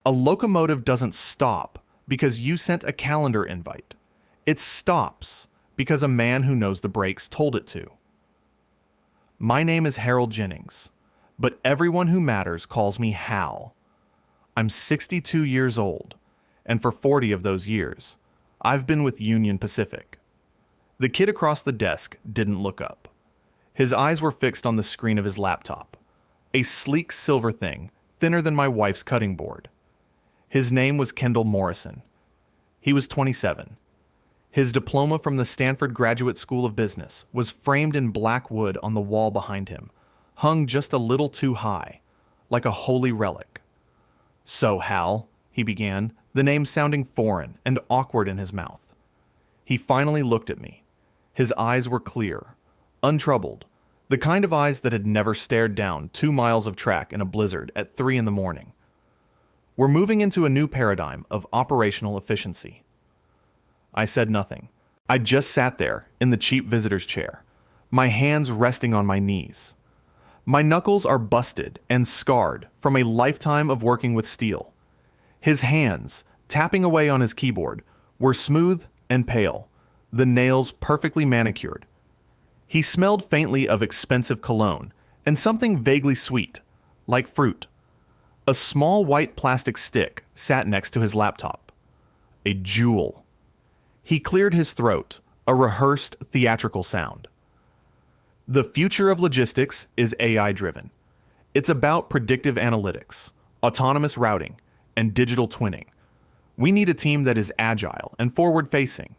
A locomotive doesn't stop because you sent a calendar invite. It stops because a man who knows the brakes told it to. My name is Harold Jennings, but everyone who matters calls me Hal. I'm 62 years old, and for 40 of those years, I've been with Union Pacific. The kid across the desk didn't look up. His eyes were fixed on the screen of his laptop, a sleek silver thing thinner than my wife's cutting board. His name was Kendall Morrison. He was 27. His diploma from the Stanford Graduate School of Business was framed in black wood on the wall behind him, hung just a little too high, like a holy relic. "So, Hal," he began, the name sounding foreign and awkward in his mouth. He finally looked at me. His eyes were clear, untroubled, the kind of eyes that had never stared down 2 miles of track in a blizzard at 3 in the morning. "We're moving into a new paradigm of operational efficiency." I said nothing. I just sat there in the cheap visitor's chair, my hands resting on my knees. My knuckles are busted and scarred from a lifetime of working with steel. His hands, tapping away on his keyboard, were smooth and pale, the nails perfectly manicured. He smelled faintly of expensive cologne and something vaguely sweet, like fruit. A small white plastic stick sat next to his laptop. A jewel. He cleared his throat, a rehearsed theatrical sound. "The future of logistics is AI-driven. It's about predictive analytics, autonomous routing, and digital twinning. We need a team that is agile and forward-facing."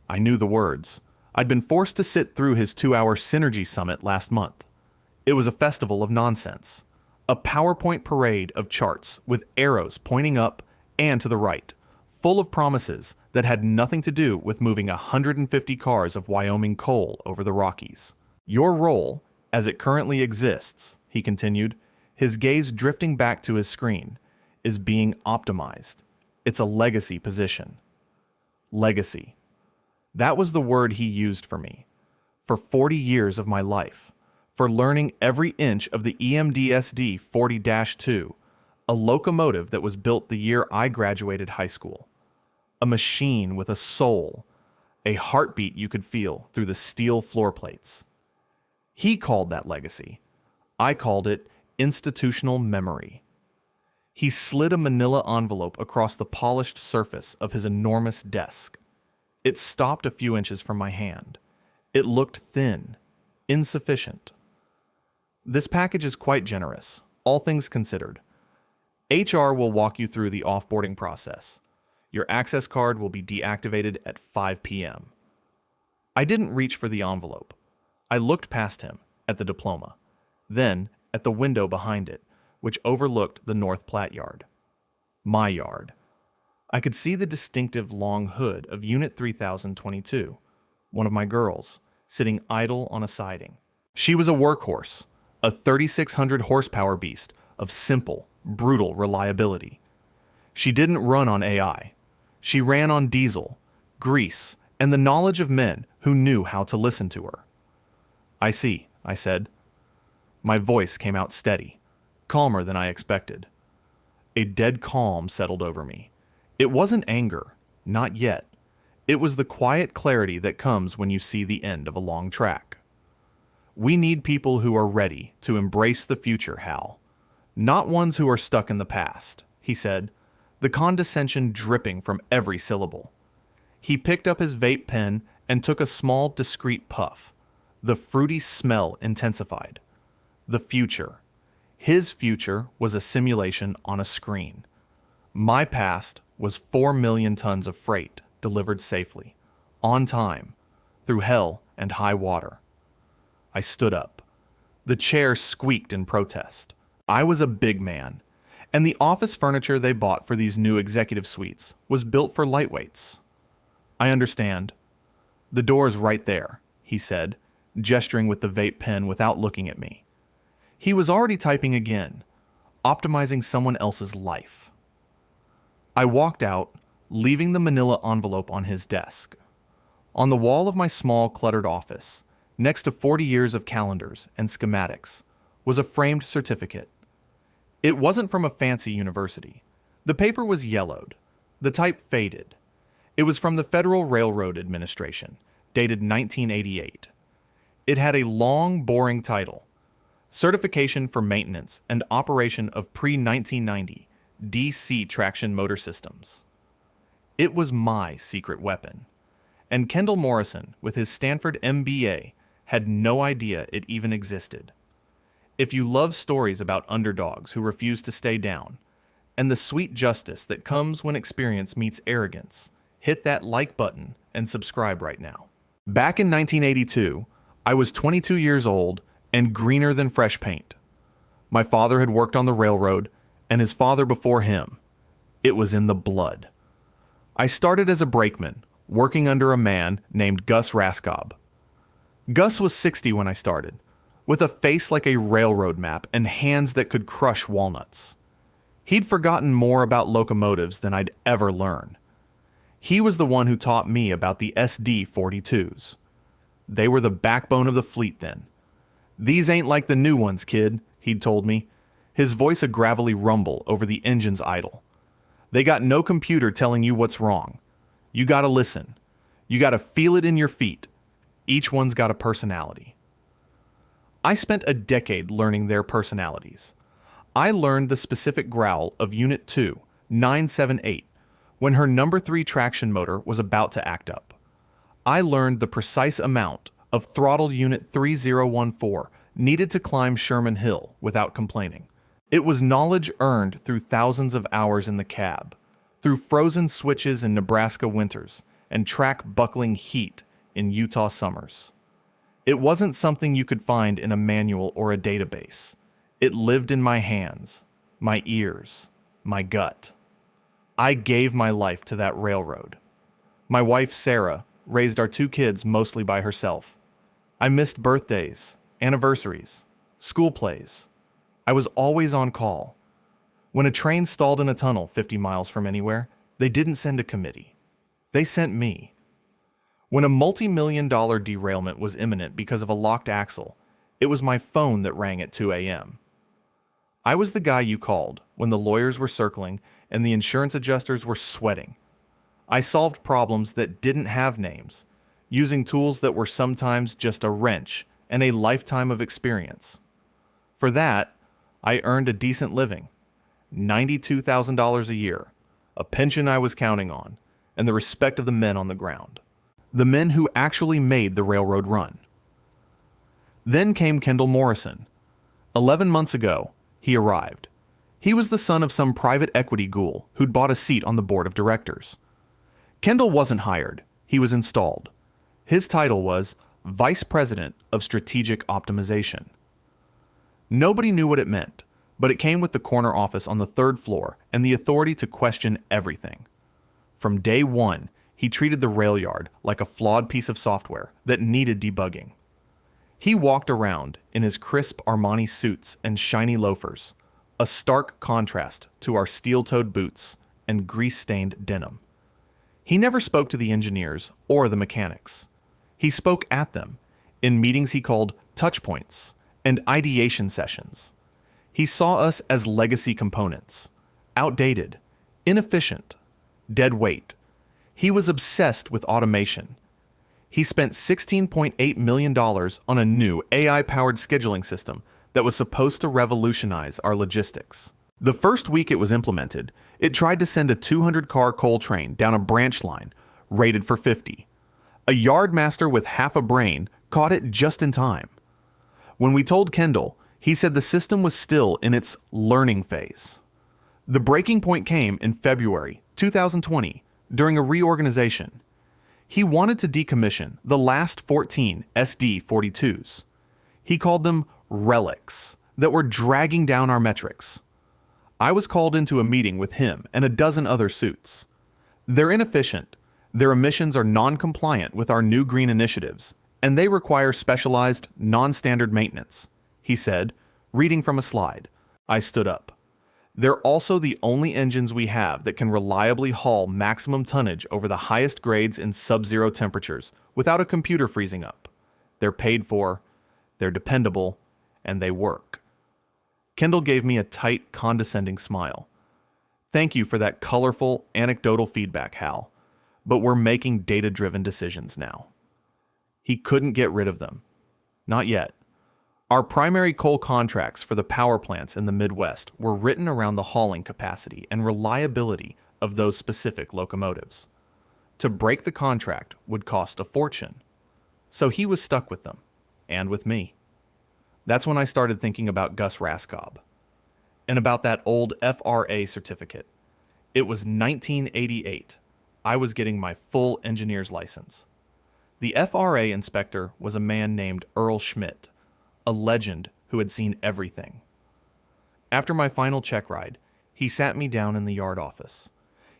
I knew the words. I'd been forced to sit through his 2-hour Synergy Summit last month. It was a festival of nonsense. A PowerPoint parade of charts with arrows pointing up and to the right, full of promises that had nothing to do with moving 150 cars of Wyoming coal over the Rockies. "Your role, as it currently exists," he continued, his gaze drifting back to his screen, "is being optimized. It's a legacy position." Legacy. That was the word he used for me. For 40 years of my life, for learning every inch of the EMDSD 40-2, a locomotive that was built the year I graduated high school. A machine with a soul, a heartbeat you could feel through the steel floor plates. He called that legacy. I called it institutional memory. He slid a manila envelope across the polished surface of his enormous desk. It stopped a few inches from my hand. It looked thin, insufficient. "This package is quite generous, all things considered. HR will walk you through the offboarding process. Your access card will be deactivated at 5 p.m. I didn't reach for the envelope. I looked past him, at the diploma, then at the window behind it, which overlooked the North Platte yard. My yard. I could see the distinctive long hood of Unit 3022, one of my girls, sitting idle on a siding. She was a workhorse, a 3,600 horsepower beast of simple, brutal reliability. She didn't run on AI. She ran on diesel, grease, and the knowledge of men who knew how to listen to her. "I see," I said. My voice came out steady, calmer than I expected. A dead calm settled over me. It wasn't anger, not yet. It was the quiet clarity that comes when you see the end of a long track. "We need people who are ready to embrace the future, Hal. Not ones who are stuck in the past," he said, the condescension dripping from every syllable. He picked up his vape pen and took a small, discreet puff. The fruity smell intensified. The future. His future was a simulation on a screen. My past was 4 million tons of freight delivered safely, on time, through hell and high water. I stood up. The chair squeaked in protest. I was a big man, and the office furniture they bought for these new executive suites was built for lightweights. "I understand. The door's right there," he said, gesturing with the vape pen without looking at me. He was already typing again, optimizing someone else's life. I walked out, leaving the manila envelope on his desk. On the wall of my small, cluttered office, next to 40 years of calendars and schematics, was a framed certificate. It wasn't from a fancy university, The paper was yellowed, the type faded. It was from the Federal Railroad Administration, dated 1988. It had a long, boring title, Certification for Maintenance and Operation of Pre-1990 DC Traction Motor Systems. It was my secret weapon, and Kendall Morrison, with his Stanford MBA, had no idea it even existed. If you love stories about underdogs who refuse to stay down, and the sweet justice that comes when experience meets arrogance, hit that like button and subscribe right now. Back in 1982, I was 22 years old and greener than fresh paint. My father had worked on the railroad, and his father before him. It was in the blood. I started as a brakeman, working under a man named Gus Raskob. Gus was 60 when I started, with a face like a railroad map and hands that could crush walnuts. He'd forgotten more about locomotives than I'd ever learn. He was the one who taught me about the SD-42s. They were the backbone of the fleet then. "These ain't like the new ones, kid," he'd told me, his voice a gravelly rumble over the engine's idle. "They got no computer telling you what's wrong. You gotta listen. You gotta feel it in your feet. Each one's got a personality." I spent a decade learning their personalities. I learned the specific growl of Unit 2, 978, when her number 3 traction motor was about to act up. I learned the precise amount of throttle Unit 3014 needed to climb Sherman Hill without complaining. It was knowledge earned through thousands of hours in the cab, through frozen switches in Nebraska winters, and track-buckling heat in Utah summers. It wasn't something you could find in a manual or a database. It lived in my hands, my ears, my gut. I gave my life to that railroad. My wife, Sarah, raised our 2 kids mostly by herself. I missed birthdays, anniversaries, school plays. I was always on call. When a train stalled in a tunnel 50 miles from anywhere, they didn't send a committee. They sent me. When a multi-million-dollar derailment was imminent because of a locked axle, it was my phone that rang at 2 a.m. I was the guy you called when the lawyers were circling and the insurance adjusters were sweating. I solved problems that didn't have names, using tools that were sometimes just a wrench and a lifetime of experience. For that, I earned a decent living, $92,000 a year, a pension I was counting on, and the respect of the men on the ground. The men who actually made the railroad run. Then came Kendall Morrison. 11 months ago, he arrived. He was the son of some private equity ghoul who'd bought a seat on the board of directors. Kendall wasn't hired, he was installed. His title was Vice President of Strategic Optimization. Nobody knew what it meant, but it came with the corner office on the 3rd floor and the authority to question everything. From day one, he treated the rail yard like a flawed piece of software that needed debugging. He walked around in his crisp Armani suits and shiny loafers, a stark contrast to our steel-toed boots and grease-stained denim. He never spoke to the engineers or the mechanics. He spoke at them in meetings he called touch points and ideation sessions. He saw us as legacy components, outdated, inefficient, dead weight. He was obsessed with automation. He spent $16.8 million on a new AI-powered scheduling system that was supposed to revolutionize our logistics. The first week it was implemented, it tried to send a 200-car coal train down a branch line, rated for 50. A yardmaster with half a brain caught it just in time. When we told Kendall, he said the system was still in its learning phase. The breaking point came in February 2020 during a reorganization. He wanted to decommission the last 14 SD-42s. He called them relics that were dragging down our metrics. I was called into a meeting with him and a dozen other suits. They're inefficient, their emissions are non-compliant with our new green initiatives, and they require specialized, non-standard maintenance, he said, reading from a slide. I stood up. They're also the only engines we have that can reliably haul maximum tonnage over the highest grades in sub-zero temperatures without a computer freezing up. They're paid for, they're dependable, and they work. Kendall gave me a tight, condescending smile. Thank you for that colorful, anecdotal feedback, Hal. But we're making data-driven decisions now. He couldn't get rid of them. Not yet. Our primary coal contracts for the power plants in the Midwest were written around the hauling capacity and reliability of those specific locomotives. To break the contract would cost a fortune. So he was stuck with them, and with me. That's when I started thinking about Gus Raskob, and about that old FRA certificate. It was 1988. I was getting my full engineer's license. The FRA inspector was a man named Earl Schmidt, a legend who had seen everything. After my final check ride, he sat me down in the yard office.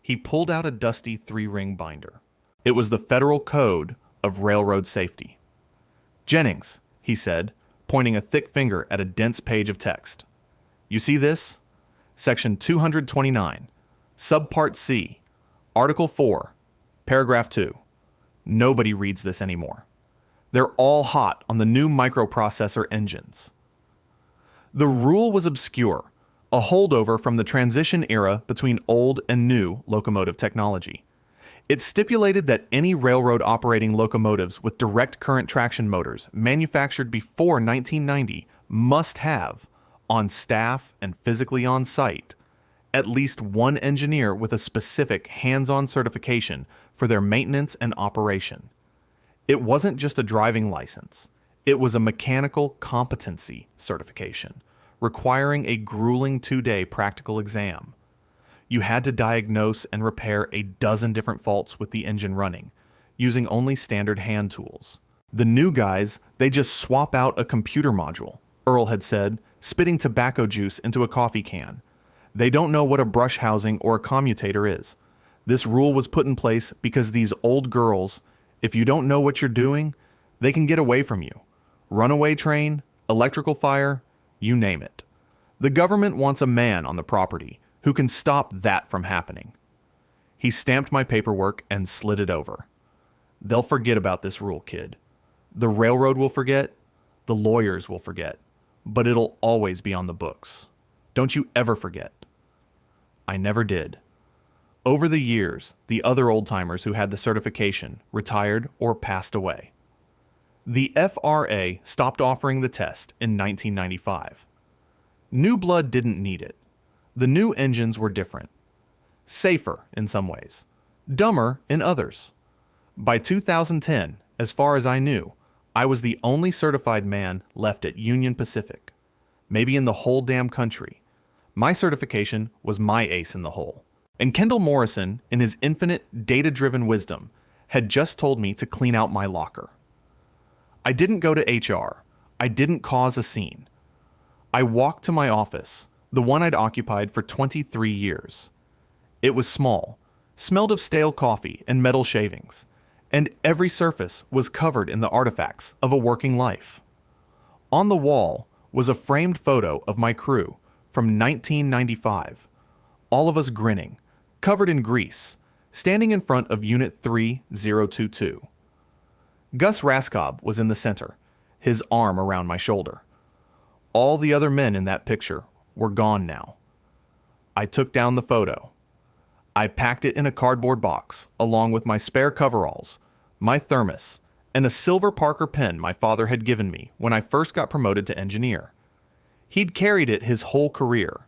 He pulled out a dusty 3-ring binder. It was the Federal Code of Railroad Safety. "Jennings," he said, pointing a thick finger at a dense page of text. "You see this? Section 229, Subpart C, Article 4, Paragraph 2. Nobody reads this anymore. They're all hot on the new microprocessor engines." The rule was obscure, a holdover from the transition era between old and new locomotive technology. It stipulated that any railroad operating locomotives with direct current traction motors manufactured before 1990 must have, on staff and physically on site, at least one engineer with a specific hands-on certification for their maintenance and operation. It wasn't just a driving license. It was a mechanical competency certification, requiring a grueling 2-day practical exam. You had to diagnose and repair a dozen different faults with the engine running, using only standard hand tools. The new guys, they just swap out a computer module, Earl had said, spitting tobacco juice into a coffee can. They don't know what a brush housing or a commutator is. This rule was put in place because these old girls, if you don't know what you're doing, they can get away from you. Runaway train, electrical fire, you name it. The government wants a man on the property who can stop that from happening. He stamped my paperwork and slid it over. "They'll forget about this rule, kid. The railroad will forget, the lawyers will forget, but it'll always be on the books. Don't you ever forget." I never did. Over the years, the other old-timers who had the certification retired or passed away. The FRA stopped offering the test in 1995. New blood didn't need it. The new engines were different. Safer in some ways. Dumber in others. By 2010, as far as I knew, I was the only certified man left at Union Pacific. Maybe in the whole damn country. My certification was my ace in the hole. And Kendall Morrison, in his infinite, data-driven wisdom, had just told me to clean out my locker. I didn't go to HR. I didn't cause a scene. I walked to my office, the one I'd occupied for 23 years. It was small, smelled of stale coffee and metal shavings, and every surface was covered in the artifacts of a working life. On the wall was a framed photo of my crew from 1995, all of us grinning, covered in grease, standing in front of Unit 3022. Gus Raskob was in the center, his arm around my shoulder. All the other men in that picture were gone now. I took down the photo. I packed it in a cardboard box, along with my spare coveralls, my thermos, and a silver Parker pen my father had given me when I first got promoted to engineer. He'd carried it his whole career.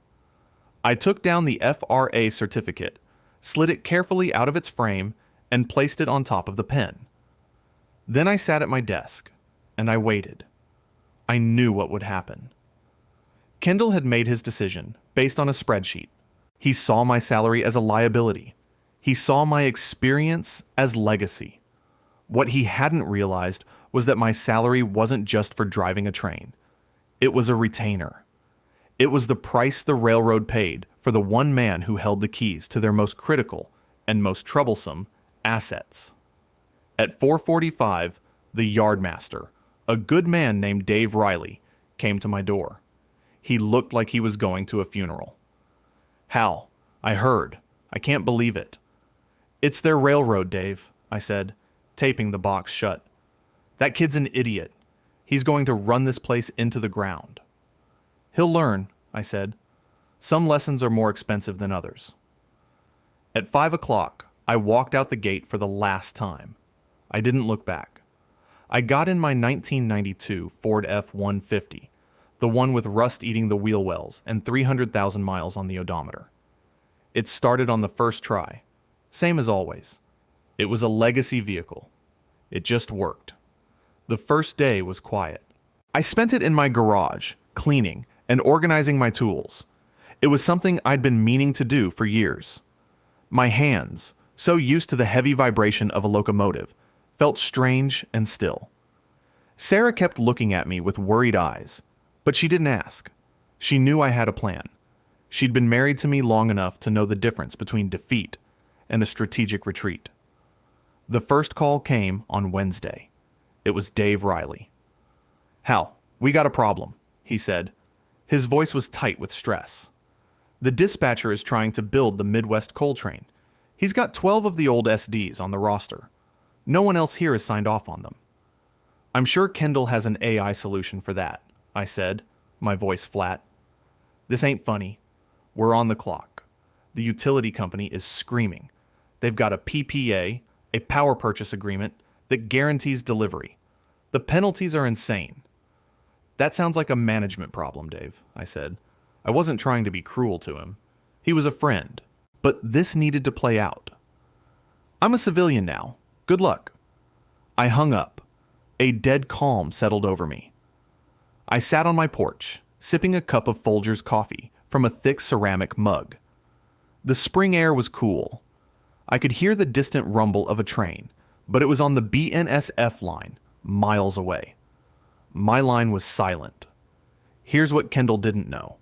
I took down the FRA certificate, slid it carefully out of its frame, and placed it on top of the pen. Then I sat at my desk, and I waited. I knew what would happen. Kendall had made his decision based on a spreadsheet. He saw my salary as a liability. He saw my experience as legacy. What he hadn't realized was that my salary wasn't just for driving a train. It was a retainer. It was the price the railroad paid for the one man who held the keys to their most critical and most troublesome assets. At 4:45, the yardmaster, a good man named Dave Riley, came to my door. He looked like he was going to a funeral. "Hal, I heard. I can't believe it." "It's their railroad, Dave," I said, taping the box shut. "That kid's an idiot. He's going to run this place into the ground." "He'll learn," I said. "Some lessons are more expensive than others." At 5 o'clock, I walked out the gate for the last time. I didn't look back. I got in my 1992 Ford F-150, the one with rust eating the wheel wells and 300,000 miles on the odometer. It started on the first try, same as always. It was a legacy vehicle. It just worked. The first day was quiet. I spent it in my garage, cleaning and organizing my tools. It was something I'd been meaning to do for years. My hands, so used to the heavy vibration of a locomotive, felt strange and still. Sarah kept looking at me with worried eyes, but she didn't ask. She knew I had a plan. She'd been married to me long enough to know the difference between defeat and a strategic retreat. The first call came on Wednesday. It was Dave Riley. "Hal, we got a problem," he said. His voice was tight with stress. "The dispatcher is trying to build the Midwest coal train. He's got 12 of the old SDs on the roster. No one else here has signed off on them." "I'm sure Kendall has an AI solution for that," I said, my voice flat. "This ain't funny. We're on the clock. The utility company is screaming. They've got a PPA, a power purchase agreement, that guarantees delivery. The penalties are insane." "That sounds like a management problem, Dave," I said. I wasn't trying to be cruel to him. He was a friend. But this needed to play out. "I'm a civilian now. Good luck." I hung up. A dead calm settled over me. I sat on my porch, sipping a cup of Folgers coffee from a thick ceramic mug. The spring air was cool. I could hear the distant rumble of a train, but it was on the BNSF line, miles away. My line was silent. Here's what Kendall didn't know.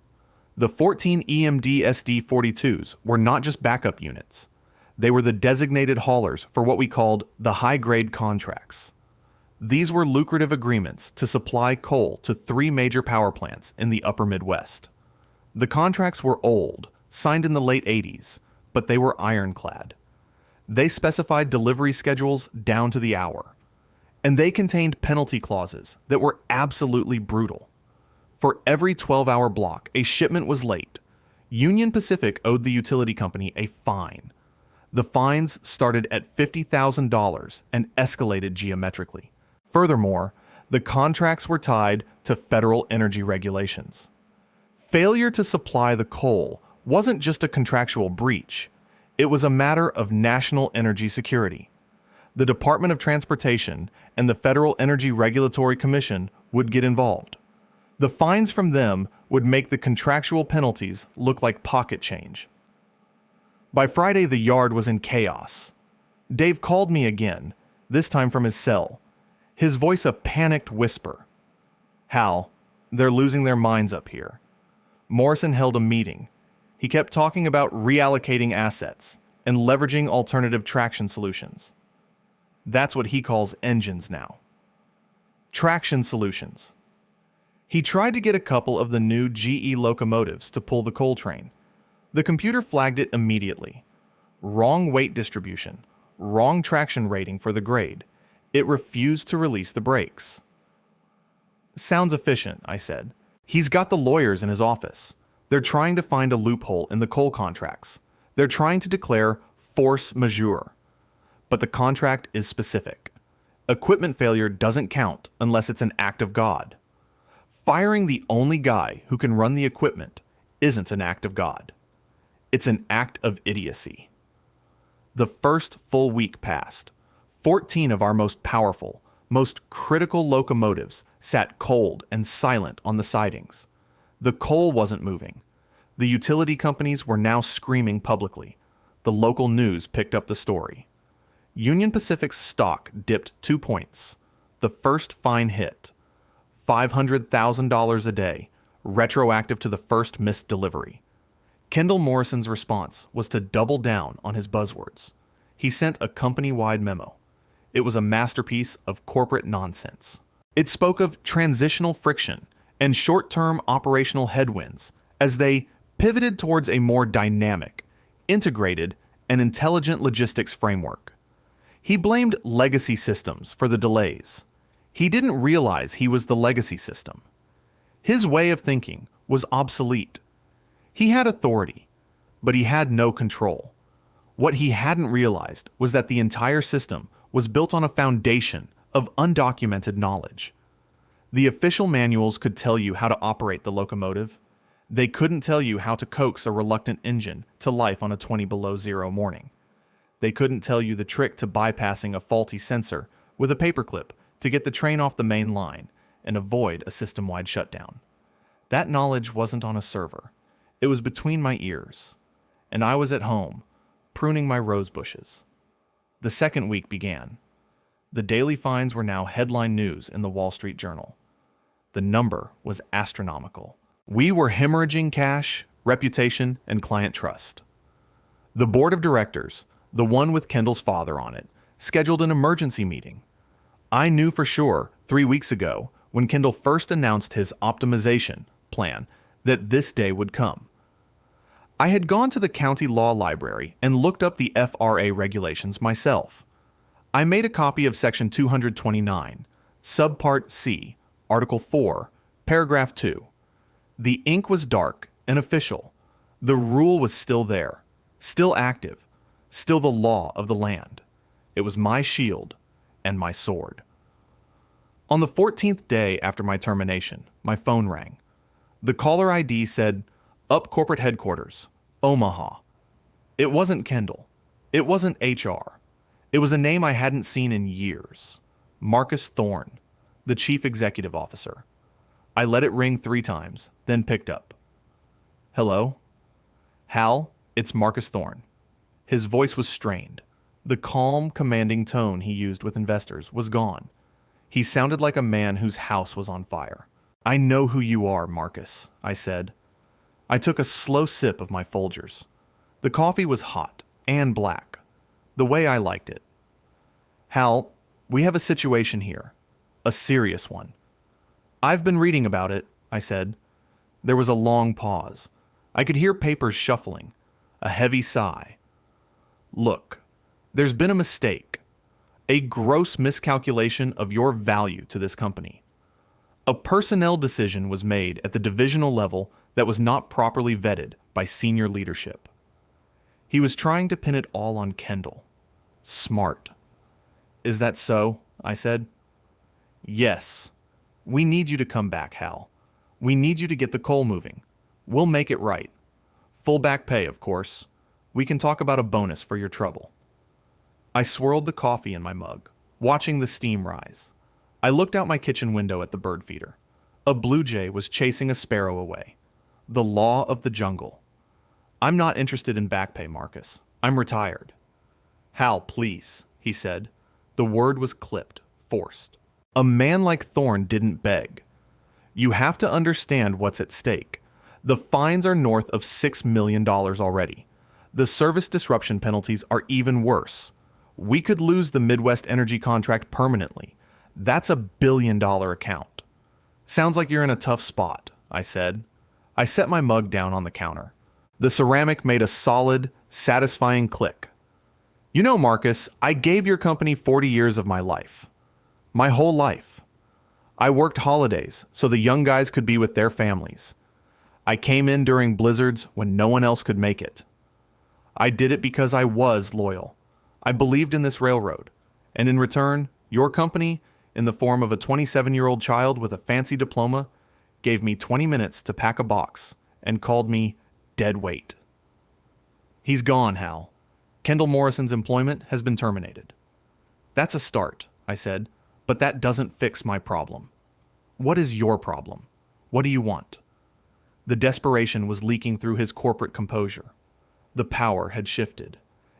The 14 EMD SD-42s were not just backup units. They were the designated haulers for what we called the high-grade contracts. These were lucrative agreements to supply coal to 3 major power plants in the upper Midwest. The contracts were old, signed in the late 80s, but they were ironclad. They specified delivery schedules down to the hour. And they contained penalty clauses that were absolutely brutal. For every 12-hour block a shipment was late, Union Pacific owed the utility company a fine. The fines started at $50,000 and escalated geometrically. Furthermore, the contracts were tied to federal energy regulations. Failure to supply the coal wasn't just a contractual breach, it was a matter of national energy security. The Department of Transportation and the Federal Energy Regulatory Commission would get involved. The fines from them would make the contractual penalties look like pocket change. By Friday, the yard was in chaos. Dave called me again, this time from his cell, his voice a panicked whisper. "Hal, they're losing their minds up here." Morrison held a meeting. He kept talking about reallocating assets and leveraging alternative traction solutions. That's what he calls engines now. Traction solutions. He tried to get a couple of the new GE locomotives to pull the coal train. The computer flagged it immediately. Wrong weight distribution, wrong traction rating for the grade. It refused to release the brakes. "Sounds efficient," I said. "He's got the lawyers in his office. They're trying to find a loophole in the coal contracts. They're trying to declare force majeure. But the contract is specific. Equipment failure doesn't count unless it's an act of God. Firing the only guy who can run the equipment isn't an act of God. It's an act of idiocy." The first full week passed. 14 of our most powerful, most critical locomotives sat cold and silent on the sidings. The coal wasn't moving. The utility companies were now screaming publicly. The local news picked up the story. Union Pacific's stock dipped 2 points. The first fine hit. $500,000 a day, retroactive to the first missed delivery. Kendall Morrison's response was to double down on his buzzwords. He sent a company-wide memo. It was a masterpiece of corporate nonsense. It spoke of transitional friction and short-term operational headwinds as they pivoted towards a more dynamic, integrated, and intelligent logistics framework. He blamed legacy systems for the delays. He didn't realize he was the legacy system. His way of thinking was obsolete. He had authority, but he had no control. What he hadn't realized was that the entire system was built on a foundation of undocumented knowledge. The official manuals could tell you how to operate the locomotive. They couldn't tell you how to coax a reluctant engine to life on a 20 below zero morning. They couldn't tell you the trick to bypassing a faulty sensor with a paperclip to get the train off the main line and avoid a system-wide shutdown. That knowledge wasn't on a server. It was between my ears, and I was at home, pruning my rose bushes. The second week began. The daily fines were now headline news in the Wall Street Journal. The number was astronomical. We were hemorrhaging cash, reputation, and client trust. The board of directors, the one with Kendall's father on it, scheduled an emergency meeting. I knew for sure 3 weeks ago, when Kendall first announced his optimization plan, that this day would come. I had gone to the county law library and looked up the FRA regulations myself. I made a copy of Section 229, Subpart C, Article 4, Paragraph 2. The ink was dark and official. The rule was still there, still active, still the law of the land. It was my shield and my sword. On the 14th day after my termination, my phone rang. The caller ID said, "Up Corporate Headquarters, Omaha." It wasn't Kendall. It wasn't HR. It was a name I hadn't seen in years. Marcus Thorne, the Chief Executive Officer. I let it ring 3 times, then picked up. "Hello?" "Hal, it's Marcus Thorne." His voice was strained. The calm, commanding tone he used with investors was gone. He sounded like a man whose house was on fire. "I know who you are, Marcus," I said. I took a slow sip of my Folgers. The coffee was hot and black, the way I liked it. "Hal, we have a situation here. A serious one." "I've been reading about it," I said. There was a long pause. I could hear papers shuffling, a heavy sigh. "Look, there's been a mistake. A gross miscalculation of your value to this company. A personnel decision was made at the divisional level that was not properly vetted by senior leadership." He was trying to pin it all on Kendall. Smart. "Is that so?" I said. "Yes. We need you to come back, Hal. We need you to get the coal moving. We'll make it right. Full back pay, of course. We can talk about a bonus for your trouble." I swirled the coffee in my mug, watching the steam rise. I looked out my kitchen window at the bird feeder. A blue jay was chasing a sparrow away. The law of the jungle. "I'm not interested in back pay, Marcus. I'm retired." "Hal, please," he said. The word was clipped, forced. A man like Thorne didn't beg. "You have to understand what's at stake. The fines are north of $6 million already. The service disruption penalties are even worse. We could lose the Midwest Energy contract permanently. That's $1 billion account." "Sounds like you're in a tough spot," I said. I set my mug down on the counter. The ceramic made a solid, satisfying click. "You know, Marcus, I gave your company 40 years of my life. My whole life. I worked holidays so the young guys could be with their families. I came in during blizzards when no one else could make it. I did it because I was loyal. I believed in this railroad. And in return, your company, in the form of a 27-year-old child with a fancy diploma, gave me 20 minutes to pack a box and called me dead weight." "He's gone, Hal. Kendall Morrison's employment has been terminated." "That's a start," I said, "but that doesn't fix my problem. What is your problem? What do you want?" The desperation was leaking through his corporate composure. The power had shifted.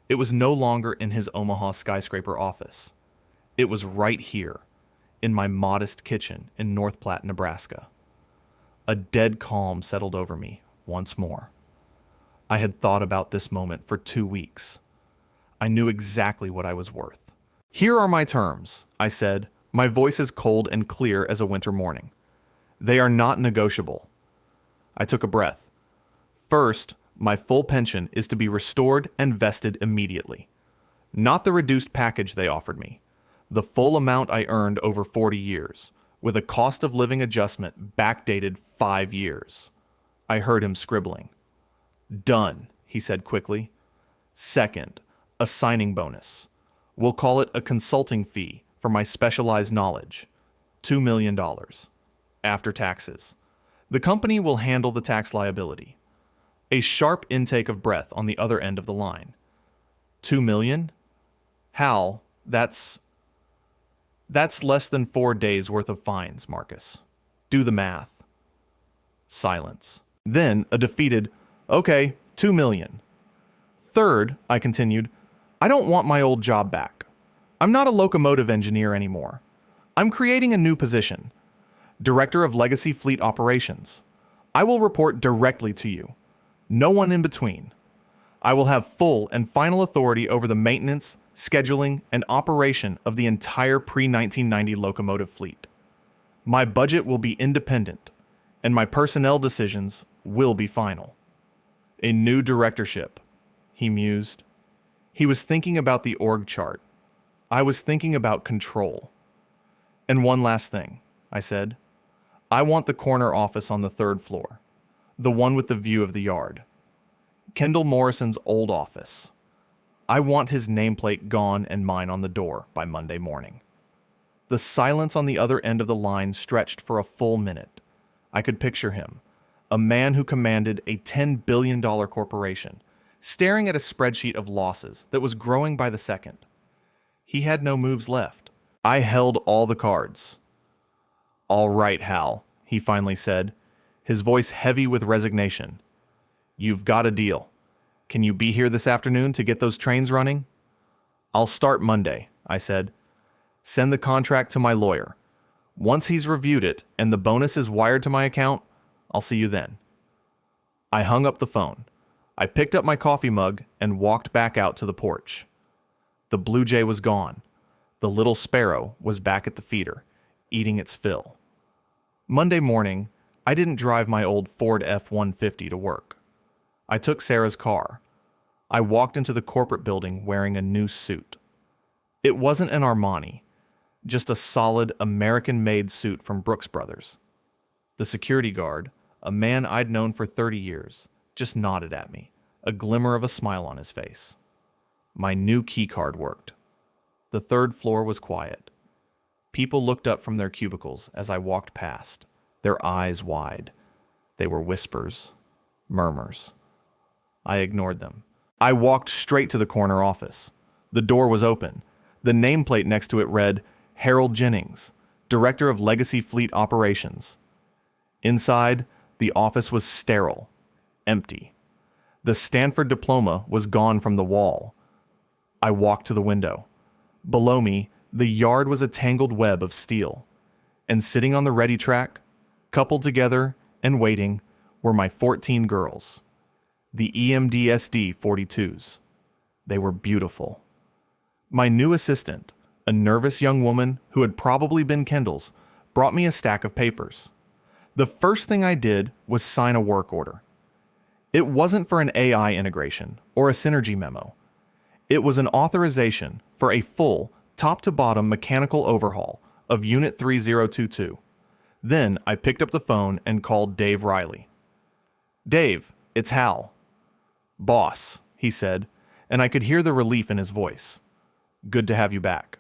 It was no longer in his Omaha skyscraper office. It was right here, in my modest kitchen in North Platte, Nebraska. A dead calm settled over me once more. I had thought about this moment for 2 weeks. I knew exactly what I was worth. "Here are my terms," I said, my voice as cold and clear as a winter morning. "They are not negotiable." I took a breath. "First, my full pension is to be restored and vested immediately. Not the reduced package they offered me. The full amount I earned over 40 years, with a cost of living adjustment backdated 5 years. I heard him scribbling. "Done," he said quickly. "Second, A signing bonus. We'll call it a consulting fee for my specialized knowledge. $2 million. After taxes. The company will handle the tax liability. A sharp intake of breath on the other end of the line. 2 million? Hal, that's less than 4 days worth of fines, Marcus. Do the math. Silence. Then a defeated, okay, 2 million. Third, I continued, I don't want my old job back. I'm not a locomotive engineer anymore. I'm creating a new position. Director of Legacy Fleet Operations. I will report directly to you. No one in between. I will have full and final authority over the maintenance, scheduling, and operation of the entire pre-1990 locomotive fleet. My budget will be independent, and my personnel decisions will be final. A new directorship, he mused. He was thinking about the org chart. I was thinking about control. And one last thing, I said. I want the corner office on the 3rd floor, the one with the view of the yard. Kendall Morrison's old office. I want his nameplate gone and mine on the door by Monday morning. The silence on the other end of the line stretched for a full minute. I could picture him, a man who commanded a $10 billion corporation, staring at a spreadsheet of losses that was growing by the second. He had no moves left. I held all the cards. All right, Hal, he finally said, his voice heavy with resignation. You've got a deal. Can you be here this afternoon to get those trains running? I'll start Monday, I said. Send the contract to my lawyer. Once he's reviewed it and the bonus is wired to my account, I'll see you then. I hung up the phone. I picked up my coffee mug and walked back out to the porch. The Blue Jay was gone. The little sparrow was back at the feeder, eating its fill. Monday morning, I didn't drive my old Ford F-150 to work. I took Sarah's car. I walked into the corporate building wearing a new suit. It wasn't an Armani, just a solid American-made suit from Brooks Brothers. The security guard, a man I'd known for 30 years, just nodded at me, a glimmer of a smile on his face. My new key card worked. The 3rd floor was quiet. People looked up from their cubicles as I walked past, their eyes wide. They were whispers, murmurs. I ignored them. I walked straight to the corner office. The door was open. The nameplate next to it read, Harold Jennings, Director of Legacy Fleet Operations. Inside, the office was sterile, empty. The Stanford diploma was gone from the wall. I walked to the window. Below me, the yard was a tangled web of steel. And sitting on the ready track, coupled together and waiting, were my 14 girls. The EMDSD 42s. They were beautiful. My new assistant, a nervous young woman who had probably been Kendall's, brought me a stack of papers. The first thing I did was sign a work order. It wasn't for an AI integration or a synergy memo. It was an authorization for a full, top-to-bottom mechanical overhaul of Unit 3022. Then I picked up the phone and called Dave Riley. Dave, it's Hal. Boss, he said, and I could hear the relief in his voice. Good to have you back.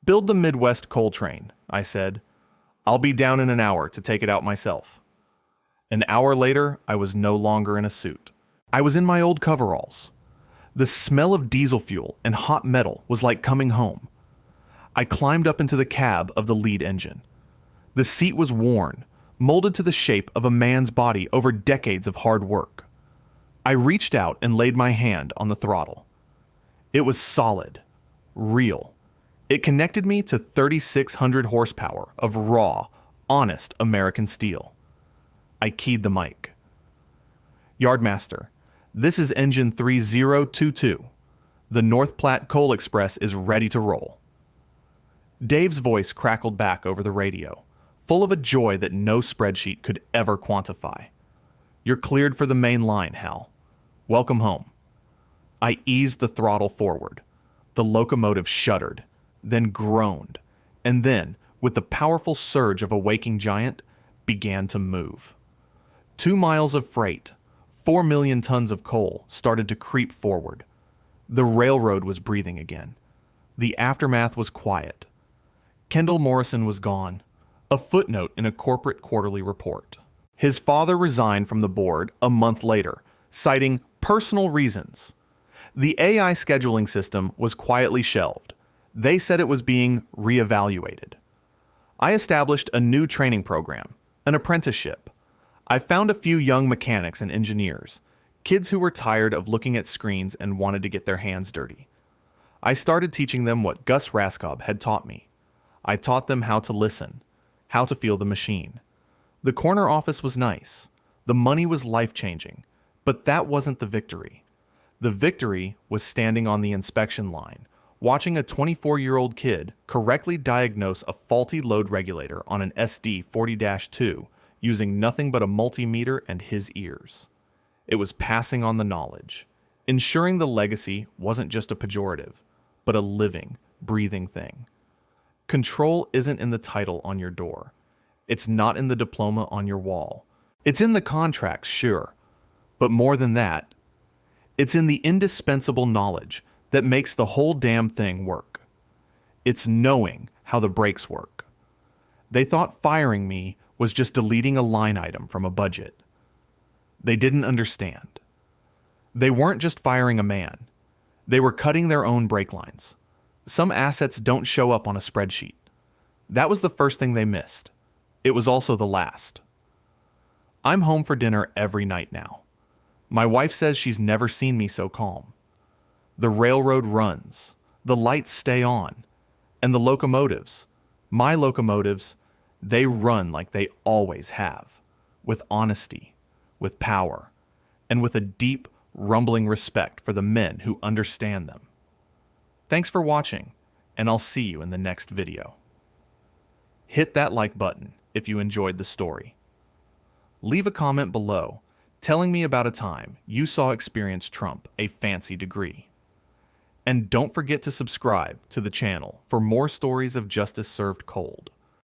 Build the Midwest coal train, I said. I'll be down in an hour to take it out myself. An hour later, I was no longer in a suit. I was in my old coveralls. The smell of diesel fuel and hot metal was like coming home. I climbed up into the cab of the lead engine. The seat was worn, molded to the shape of a man's body over decades of hard work. I reached out and laid my hand on the throttle. It was solid, real. It connected me to 3,600 horsepower of raw, honest American steel. I keyed the mic. Yardmaster, this is engine 3022. The North Platte Coal Express is ready to roll. Dave's voice crackled back over the radio, full of a joy that no spreadsheet could ever quantify. You're cleared for the main line, Hal. Welcome home. I eased the throttle forward. The locomotive shuddered, then groaned, and then, with the powerful surge of a waking giant, began to move. 2 miles of freight, 4 million tons of coal started to creep forward. The railroad was breathing again. The aftermath was quiet. Kendall Morrison was gone, a footnote in a corporate quarterly report. His father resigned from the board a month later, citing personal reasons. The AI scheduling system was quietly shelved. They said it was being reevaluated. I established a new training program, an apprenticeship. I found a few young mechanics and engineers, kids who were tired of looking at screens and wanted to get their hands dirty. I started teaching them what Gus Raskob had taught me. I taught them how to listen, how to feel the machine. The corner office was nice. The money was life-changing. But that wasn't the victory. The victory was standing on the inspection line, watching a 24-year-old kid correctly diagnose a faulty load regulator on an SD40-2 using nothing but a multimeter and his ears. It was passing on the knowledge, ensuring the legacy wasn't just a pejorative, but a living, breathing thing. Control isn't in the title on your door. It's not in the diploma on your wall. It's in the contracts, sure. But more than that, it's in the indispensable knowledge that makes the whole damn thing work. It's knowing how the brakes work. They thought firing me was just deleting a line item from a budget. They didn't understand. They weren't just firing a man. They were cutting their own brake lines. Some assets don't show up on a spreadsheet. That was the first thing they missed. It was also the last. I'm home for dinner every night now. My wife says she's never seen me so calm. The railroad runs, the lights stay on, and the locomotives, my locomotives, they run like they always have, with honesty, with power, and with a deep, rumbling respect for the men who understand them. Thanks for watching, and I'll see you in the next video. Hit that like button if you enjoyed the story. Leave a comment below telling me about a time you saw experience trump a fancy degree. And don't forget to subscribe to the channel for more stories of justice served cold.